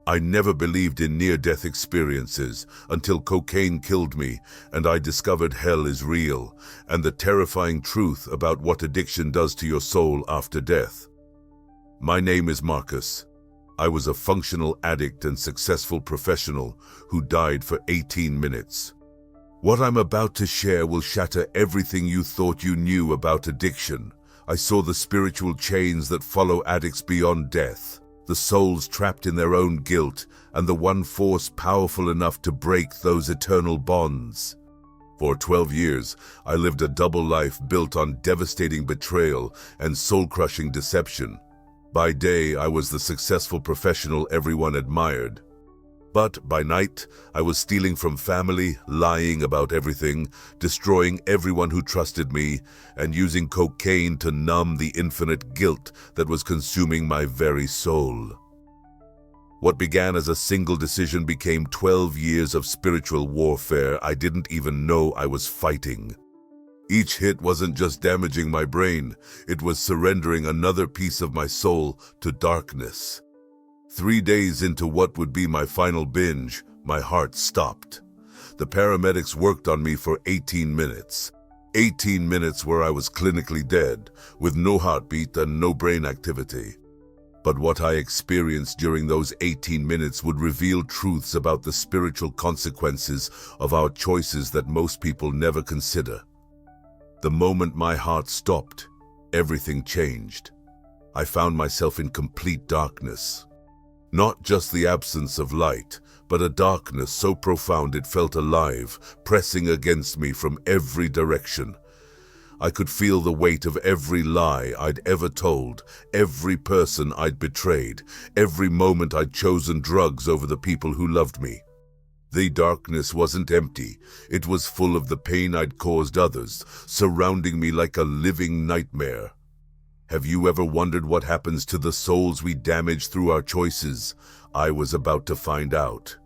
I never believed in near-death experiences until cocaine killed me and I discovered hell is real and the terrifying truth about what addiction does to your soul after death. My name is Marcus. I was a functional addict and successful professional who died for 18 minutes. What I'm about to share will shatter everything you thought you knew about addiction. I saw the spiritual chains that follow addicts beyond death, the souls trapped in their own guilt, and the one force powerful enough to break those eternal bonds. For 12 years, I lived a double life built on devastating betrayal and soul-crushing deception. By day, I was the successful professional everyone admired. But by night, I was stealing from family, lying about everything, destroying everyone who trusted me, and using cocaine to numb the infinite guilt that was consuming my very soul. What began as a single decision became 12 years of spiritual warfare I didn't even know I was fighting. Each hit wasn't just damaging my brain, it was surrendering another piece of my soul to darkness. 3 days into what would be my final binge, my heart stopped. The paramedics worked on me for 18 minutes. 18 minutes where I was clinically dead, with no heartbeat and no brain activity. But what I experienced during those 18 minutes would reveal truths about the spiritual consequences of our choices that most people never consider. The moment my heart stopped, everything changed. I found myself in complete darkness. Not just the absence of light, but a darkness so profound it felt alive, pressing against me from every direction. I could feel the weight of every lie I'd ever told, every person I'd betrayed, every moment I'd chosen drugs over the people who loved me. The darkness wasn't empty, it was full of the pain I'd caused others, surrounding me like a living nightmare. Have you ever wondered what happens to the souls we damage through our choices? I was about to find out.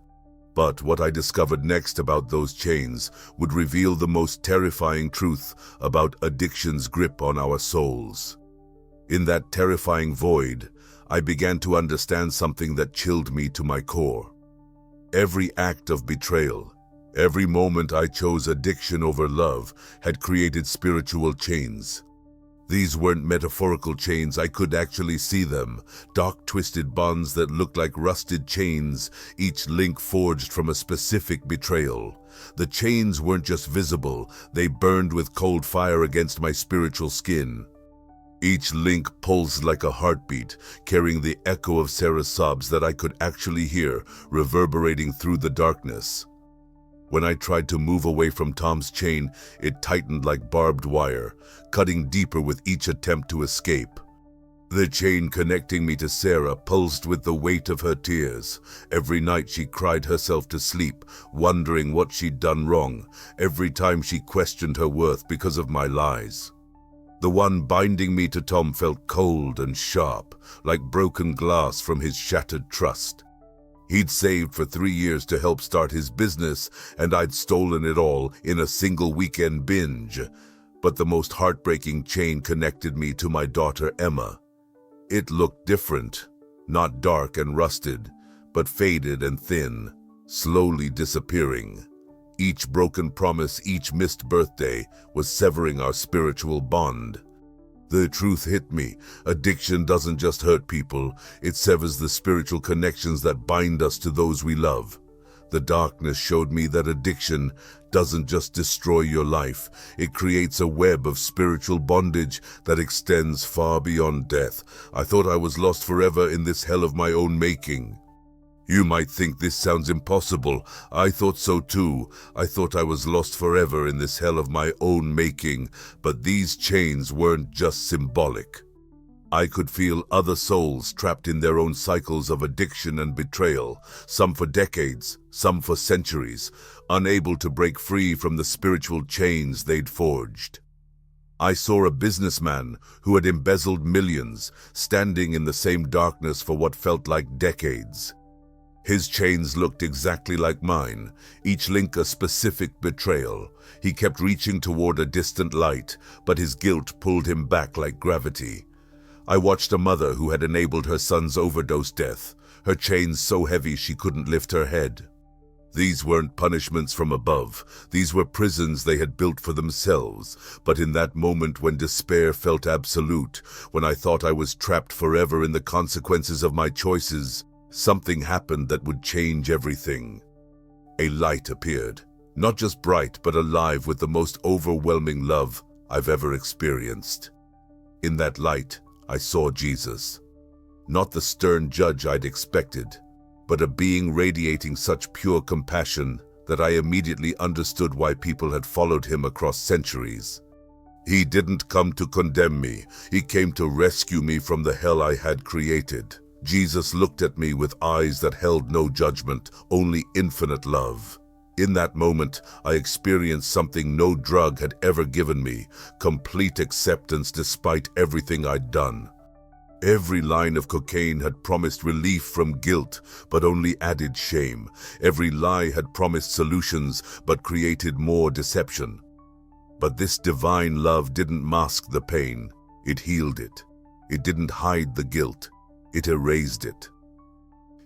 But what I discovered next about those chains would reveal the most terrifying truth about addiction's grip on our souls. In that terrifying void, I began to understand something that chilled me to my core. Every act of betrayal, every moment I chose addiction over love, had created spiritual chains. These weren't metaphorical chains, I could actually see them. Dark, twisted bonds that looked like rusted chains, each link forged from a specific betrayal. The chains weren't just visible, they burned with cold fire against my spiritual skin. Each link pulsed like a heartbeat, carrying the echo of Sarah's sobs that I could actually hear, reverberating through the darkness. When I tried to move away from Tom's chain, it tightened like barbed wire, cutting deeper with each attempt to escape. The chain connecting me to Sarah pulsed with the weight of her tears. Every night she cried herself to sleep, wondering what she'd done wrong, every time she questioned her worth because of my lies. The one binding me to Tom felt cold and sharp, like broken glass from his shattered trust. He'd saved for 3 years to help start his business, and I'd stolen it all in a single weekend binge. But the most heartbreaking chain connected me to my daughter Emma. It looked different, not dark and rusted, but faded and thin, slowly disappearing. Each broken promise, each missed birthday was severing our spiritual bond. The truth hit me. Addiction doesn't just hurt people, it severs the spiritual connections that bind us to those we love. The darkness showed me that addiction doesn't just destroy your life, it creates a web of spiritual bondage that extends far beyond death. I thought I was lost forever in this hell of my own making. You might think this sounds impossible. I thought so too. I thought I was lost forever in this hell of my own making, but these chains weren't just symbolic. I could feel other souls trapped in their own cycles of addiction and betrayal, some for decades, some for centuries, unable to break free from the spiritual chains they'd forged. I saw a businessman who had embezzled millions, standing in the same darkness for what felt like decades. His chains looked exactly like mine, each link a specific betrayal. He kept reaching toward a distant light, but his guilt pulled him back like gravity. I watched a mother who had enabled her son's overdose death, her chains so heavy she couldn't lift her head. These weren't punishments from above. These were prisons they had built for themselves. But in that moment when despair felt absolute, when I thought I was trapped forever in the consequences of my choices, something happened that would change everything. A light appeared, not just bright but alive with the most overwhelming love I've ever experienced. In that light, I saw Jesus. Not the stern judge I'd expected, but a being radiating such pure compassion that I immediately understood why people had followed him across centuries. He didn't come to condemn me. He came to rescue me from the hell I had created. Jesus looked at me with eyes that held no judgment, only infinite love. In that moment, I experienced something no drug had ever given me, complete acceptance despite everything I'd done. Every line of cocaine had promised relief from guilt, but only added shame. Every lie had promised solutions, but created more deception. But this divine love didn't mask the pain. It healed it. It didn't hide the guilt. It erased it.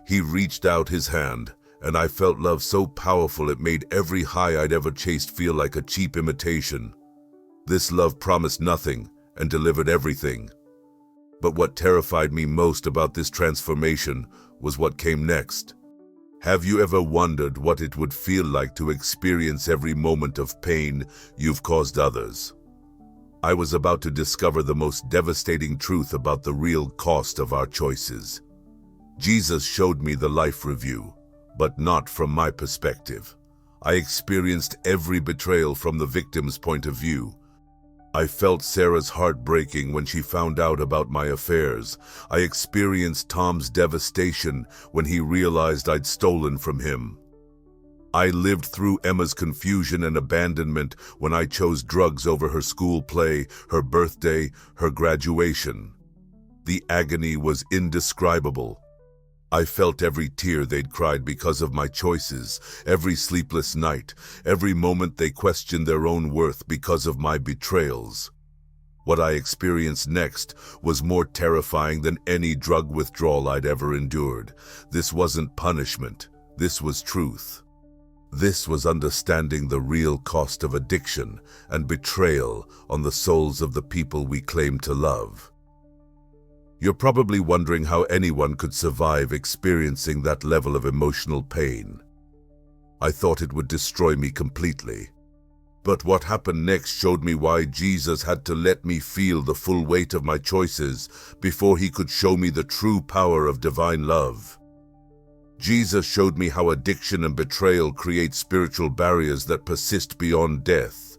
He reached out his hand, and I felt love so powerful it made every high I'd ever chased feel like a cheap imitation. This love promised nothing and delivered everything. But what terrified me most about this transformation was what came next. Have you ever wondered what it would feel like to experience every moment of pain you've caused others? I was about to discover the most devastating truth about the real cost of our choices. Jesus showed me the life review, but not from my perspective. I experienced every betrayal from the victim's point of view. I felt Sarah's heart breaking when she found out about my affairs. I experienced Tom's devastation when he realized I'd stolen from him. I lived through Emma's confusion and abandonment when I chose drugs over her school play, her birthday, her graduation. The agony was indescribable. I felt every tear they'd cried because of my choices, every sleepless night, every moment they questioned their own worth because of my betrayals. What I experienced next was more terrifying than any drug withdrawal I'd ever endured. This wasn't punishment. This was truth. This was understanding the real cost of addiction and betrayal on the souls of the people we claim to love. You're probably wondering how anyone could survive experiencing that level of emotional pain. I thought it would destroy me completely. But what happened next showed me why Jesus had to let me feel the full weight of my choices before he could show me the true power of divine love. Jesus showed me how addiction and betrayal create spiritual barriers that persist beyond death.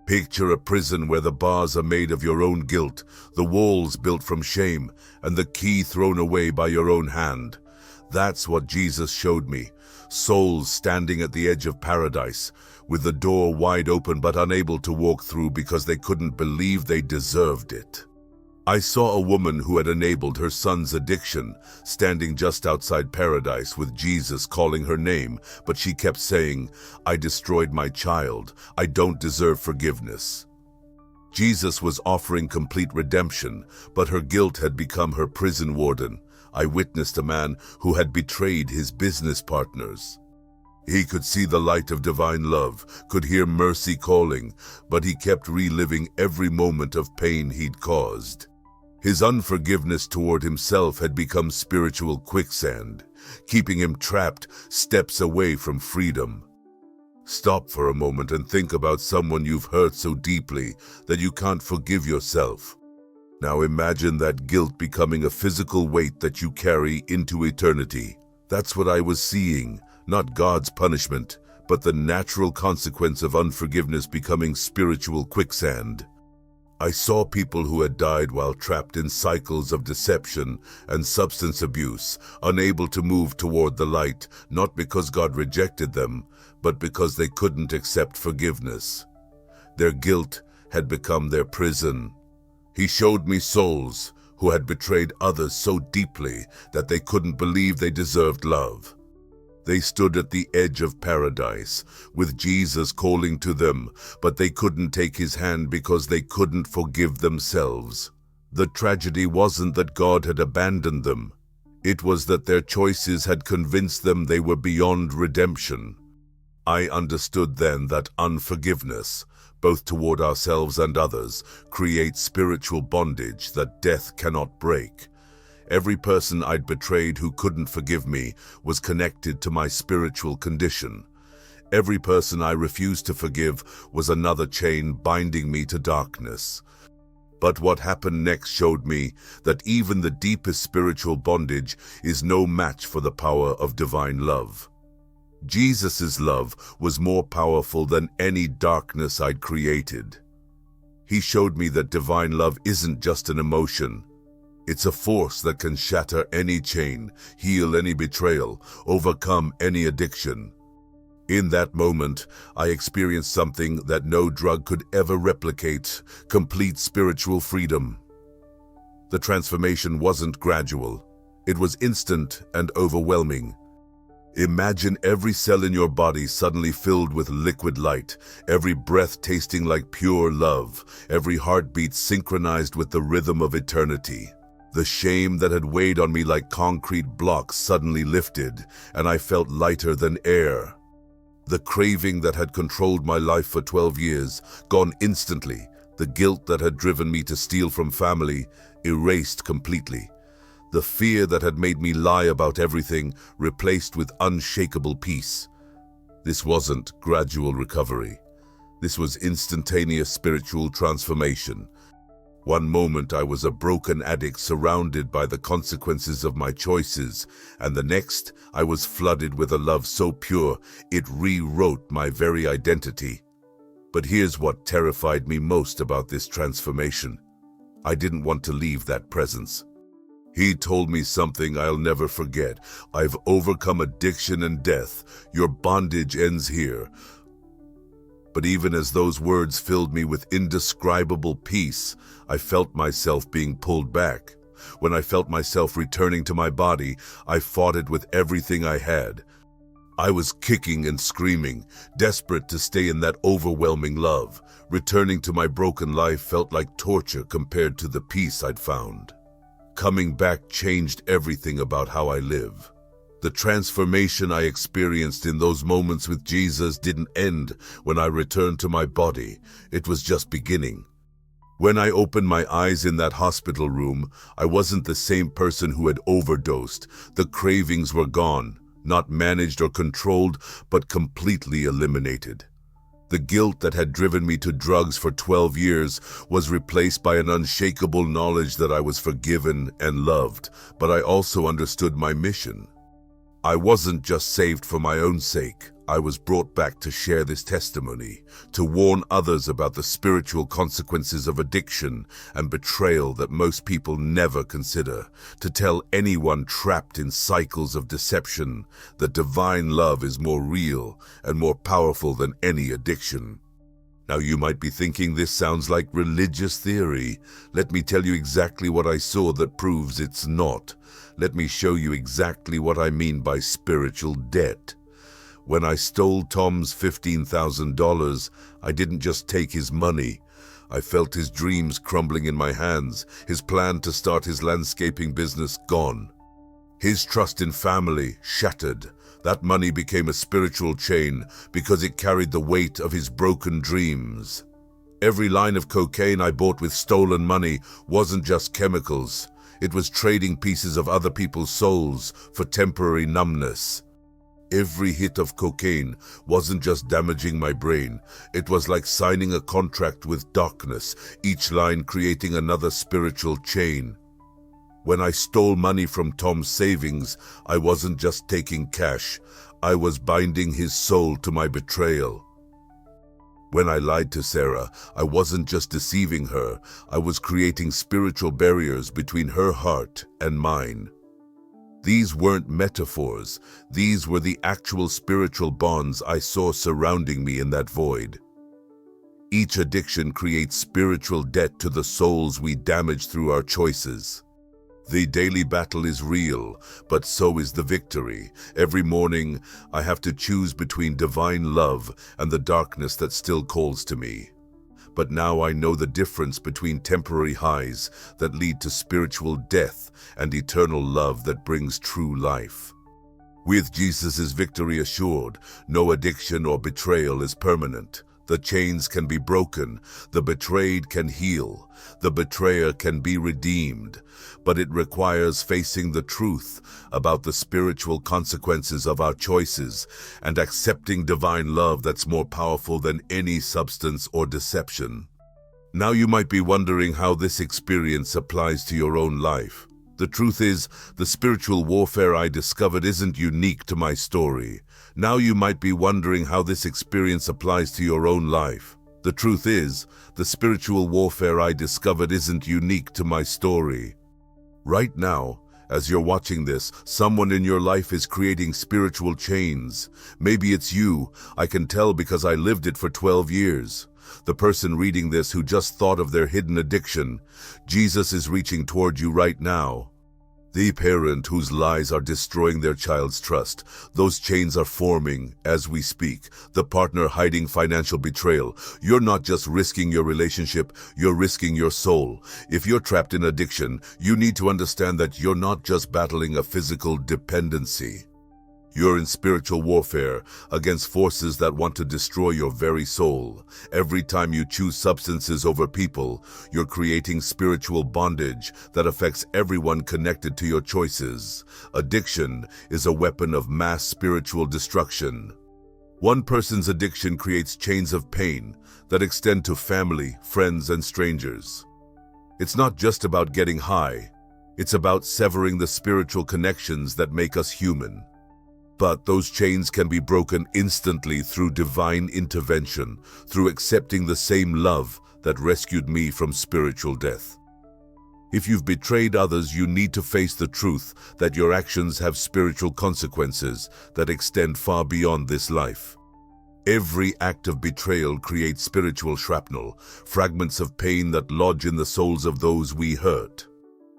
Picture a prison where the bars are made of your own guilt, the walls built from shame, and the key thrown away by your own hand. That's what Jesus showed me. Souls standing at the edge of paradise, with the door wide open but unable to walk through because they couldn't believe they deserved it. I saw a woman who had enabled her son's addiction, standing just outside paradise with Jesus calling her name, but she kept saying, "I destroyed my child. I don't deserve forgiveness." Jesus was offering complete redemption, but her guilt had become her prison warden. I witnessed a man who had betrayed his business partners. He could see the light of divine love, could hear mercy calling, but he kept reliving every moment of pain he'd caused. His unforgiveness toward himself had become spiritual quicksand, keeping him trapped steps away from freedom. Stop for a moment and think about someone you've hurt so deeply that you can't forgive yourself. Now imagine that guilt becoming a physical weight that you carry into eternity. That's what I was seeing, not God's punishment, but the natural consequence of unforgiveness becoming spiritual quicksand. I saw people who had died while trapped in cycles of deception and substance abuse, unable to move toward the light, not because God rejected them, but because they couldn't accept forgiveness. Their guilt had become their prison. He showed me souls who had betrayed others so deeply that they couldn't believe they deserved love. They stood at the edge of paradise, with Jesus calling to them, but they couldn't take his hand because they couldn't forgive themselves. The tragedy wasn't that God had abandoned them. It was that their choices had convinced them they were beyond redemption. I understood then that unforgiveness, both toward ourselves and others, creates spiritual bondage that death cannot break. Every person I'd betrayed who couldn't forgive me was connected to my spiritual condition. Every person I refused to forgive was another chain binding me to darkness. But what happened next showed me that even the deepest spiritual bondage is no match for the power of divine love. Jesus' love was more powerful than any darkness I'd created. He showed me that divine love isn't just an emotion. It's a force that can shatter any chain, heal any betrayal, overcome any addiction. In that moment, I experienced something that no drug could ever replicate: complete spiritual freedom. The transformation wasn't gradual. It was instant and overwhelming. Imagine every cell in your body suddenly filled with liquid light, every breath tasting like pure love, every heartbeat synchronized with the rhythm of eternity. The shame that had weighed on me like concrete blocks suddenly lifted, and I felt lighter than air. The craving that had controlled my life for 12 years, gone instantly. The guilt that had driven me to steal from family, erased completely. The fear that had made me lie about everything, replaced with unshakable peace. This wasn't gradual recovery. This was instantaneous spiritual transformation. One moment I was a broken addict surrounded by the consequences of my choices, and the next I was flooded with a love so pure it rewrote my very identity. But here's what terrified me most about this transformation. I didn't want to leave that presence. He told me something I'll never forget. "I've overcome addiction and death. Your bondage ends here." But even as those words filled me with indescribable peace, I felt myself being pulled back. When I felt myself returning to my body, I fought it with everything I had. I was kicking and screaming, desperate to stay in that overwhelming love. Returning to my broken life felt like torture compared to the peace I'd found. Coming back changed everything about how I live. The transformation I experienced in those moments with Jesus didn't end when I returned to my body. It was just beginning. When I opened my eyes in that hospital room, I wasn't the same person who had overdosed. The cravings were gone, not managed or controlled, but completely eliminated. The guilt that had driven me to drugs for 12 years was replaced by an unshakable knowledge that I was forgiven and loved, but I also understood my mission. I wasn't just saved for my own sake. I was brought back to share this testimony, to warn others about the spiritual consequences of addiction and betrayal that most people never consider, to tell anyone trapped in cycles of deception that divine love is more real and more powerful than any addiction. Now you might be thinking this sounds like religious theory. Let me tell you exactly what I saw that proves it's not. Let me show you exactly what I mean by spiritual debt. When I stole Tom's $15,000, I didn't just take his money. I felt his dreams crumbling in my hands, his plan to start his landscaping business gone. His trust in family shattered. That money became a spiritual chain because it carried the weight of his broken dreams. Every line of cocaine I bought with stolen money wasn't just chemicals. It was trading pieces of other people's souls for temporary numbness. Every hit of cocaine wasn't just damaging my brain. It was like signing a contract with darkness, each line creating another spiritual chain. When I stole money from Tom's savings, I wasn't just taking cash. I was binding his soul to my betrayal. When I lied to Sarah, I wasn't just deceiving her. I was creating spiritual barriers between her heart and mine. These weren't metaphors. These were the actual spiritual bonds I saw surrounding me in that void. Each addiction creates spiritual debt to the souls we damage through our choices. The daily battle is real, but so is the victory. Every morning, I have to choose between divine love and the darkness that still calls to me. but now I know the difference between temporary highs that lead to spiritual death and eternal love that brings true life. With Jesus' victory assured, no addiction or betrayal is permanent. The chains can be broken, the betrayed can heal, the betrayer can be redeemed, but it requires facing the truth about the spiritual consequences of our choices and accepting divine love that's more powerful than any substance or deception. Now you might be wondering how this experience applies to your own life. The truth is, the spiritual warfare I discovered isn't unique to my story. Now you might be wondering how this experience applies to your own life. The truth is, the spiritual warfare I discovered isn't unique to my story. Right now, as you're watching this, someone in your life is creating spiritual chains. Maybe it's you. I can tell because I lived it for 12 years. The person reading this who just thought of their hidden addiction. Jesus is reaching toward you right now. The parent whose lies are destroying their child's trust. Those chains are forming as we speak. The partner hiding financial betrayal. You're not just risking your relationship, you're risking your soul. If you're trapped in addiction, you need to understand that you're not just battling a physical dependency. You're in spiritual warfare against forces that want to destroy your very soul. Every time you choose substances over people, you're creating spiritual bondage that affects everyone connected to your choices. Addiction is a weapon of mass spiritual destruction. One person's addiction creates chains of pain that extend to family, friends, and strangers. It's not just about getting high. It's about severing the spiritual connections that make us human. But those chains can be broken instantly through divine intervention, through accepting the same love that rescued me from spiritual death. If you've betrayed others, you need to face the truth that your actions have spiritual consequences that extend far beyond this life. Every act of betrayal creates spiritual shrapnel, fragments of pain that lodge in the souls of those we hurt.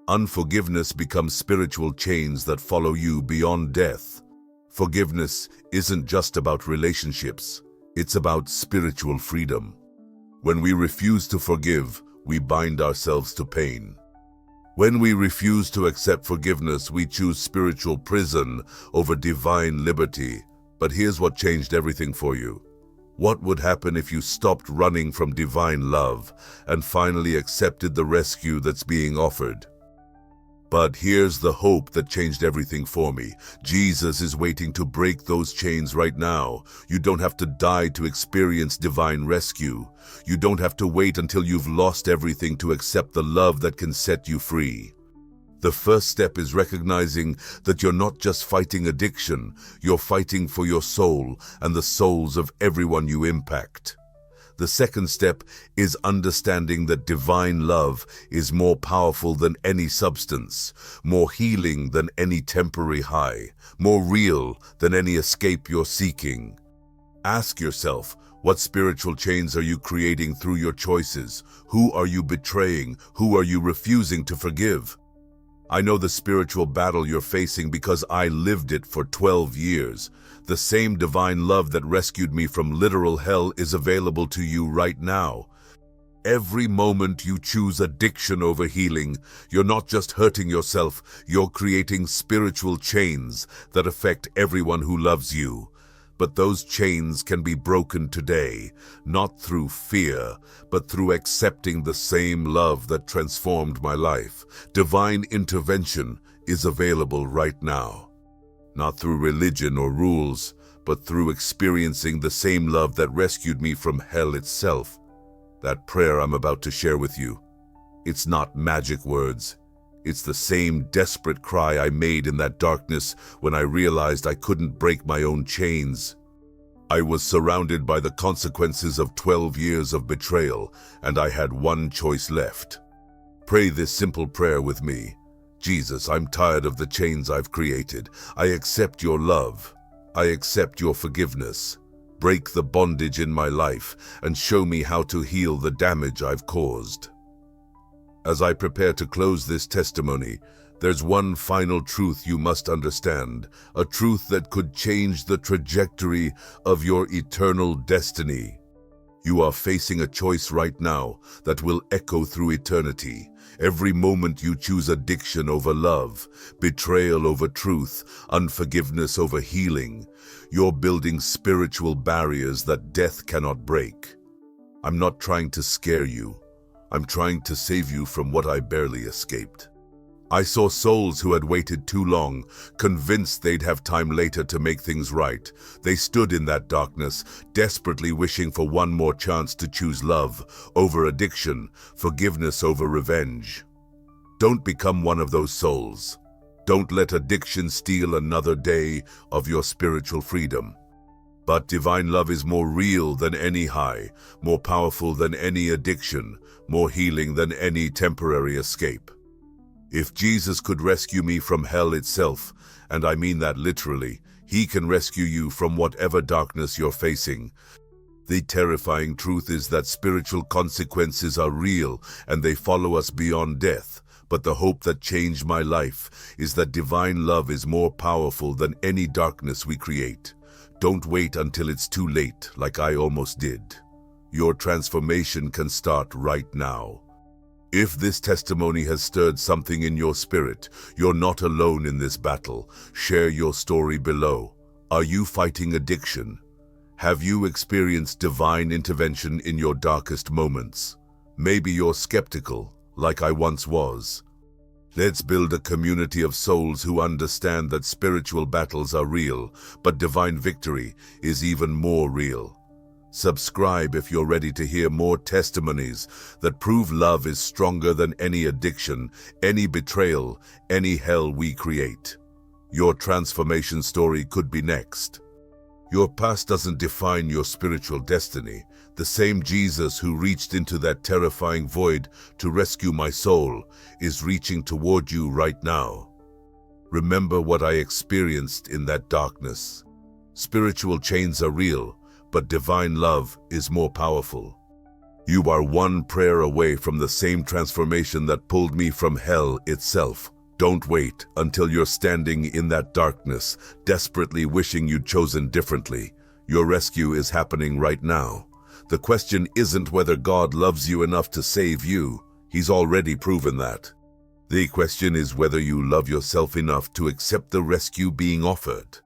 Unforgiveness becomes spiritual chains that follow you beyond death. Forgiveness isn't just about relationships, it's about spiritual freedom. When we refuse to forgive, we bind ourselves to pain. When we refuse to accept forgiveness, we choose spiritual prison over divine liberty. But here's what changed everything for you. What would happen if you stopped running from divine love and finally accepted the rescue that's being offered? But here's the hope that changed everything for me. Jesus is waiting to break those chains right now. You don't have to die to experience divine rescue. You don't have to wait until you've lost everything to accept the love that can set you free. The first step is recognizing that you're not just fighting addiction, you're fighting for your soul and the souls of everyone you impact. The second step is understanding that divine love is more powerful than any substance, more healing than any temporary high, more real than any escape you're seeking. Ask yourself, what spiritual chains are you creating through your choices? Who are you betraying? Who are you refusing to forgive? I know the spiritual battle you're facing because I lived it for 12 years. The same divine love that rescued me from literal hell is available to you right now. Every moment you choose addiction over healing, you're not just hurting yourself, you're creating spiritual chains that affect everyone who loves you. But those chains can be broken today, not through fear, but through accepting the same love that transformed my life. Divine intervention is available right now. Not through religion or rules, but through experiencing the same love that rescued me from hell itself. That prayer I'm about to share with you, it's not magic words. It's the same desperate cry I made in that darkness when I realized I couldn't break my own chains. I was surrounded by the consequences of 12 years of betrayal, and I had one choice left. Pray this simple prayer with me. Jesus, I'm tired of the chains I've created. I accept your love. I accept your forgiveness. Break the bondage in my life and show me how to heal the damage I've caused. As I prepare to close this testimony, there's one final truth you must understand, a truth that could change the trajectory of your eternal destiny. You are facing a choice right now that will echo through eternity. Every moment you choose addiction over love, betrayal over truth, unforgiveness over healing, you're building spiritual barriers that death cannot break. I'm not trying to scare you. I'm trying to save you from what I barely escaped. I saw souls who had waited too long, convinced they'd have time later to make things right. They stood in that darkness, desperately wishing for one more chance to choose love over addiction, forgiveness over revenge. Don't become one of those souls. Don't let addiction steal another day of your spiritual freedom. But divine love is more real than any high, more powerful than any addiction, more healing than any temporary escape. If Jesus could rescue me from hell itself, and I mean that literally, he can rescue you from whatever darkness you're facing. The terrifying truth is that spiritual consequences are real and they follow us beyond death. But the hope that changed my life is that divine love is more powerful than any darkness we create. Don't wait until it's too late, like I almost did. Your transformation can start right now. If this testimony has stirred something in your spirit, you're not alone in this battle. Share your story below. Are you fighting addiction? Have you experienced divine intervention in your darkest moments? Maybe you're skeptical, like I once was. Let's build a community of souls who understand that spiritual battles are real, but divine victory is even more real. Subscribe if you're ready to hear more testimonies that prove love is stronger than any addiction, any betrayal, any hell we create. Your transformation story could be next. Your past doesn't define your spiritual destiny. The same Jesus who reached into that terrifying void to rescue my soul is reaching toward you right now. Remember what I experienced in that darkness. Spiritual chains are real, but divine love is more powerful. You are one prayer away from the same transformation that pulled me from hell itself. Don't wait until you're standing in that darkness, desperately wishing you'd chosen differently. Your rescue is happening right now. The question isn't whether God loves you enough to save you. He's already proven that. The question is whether you love yourself enough to accept the rescue being offered.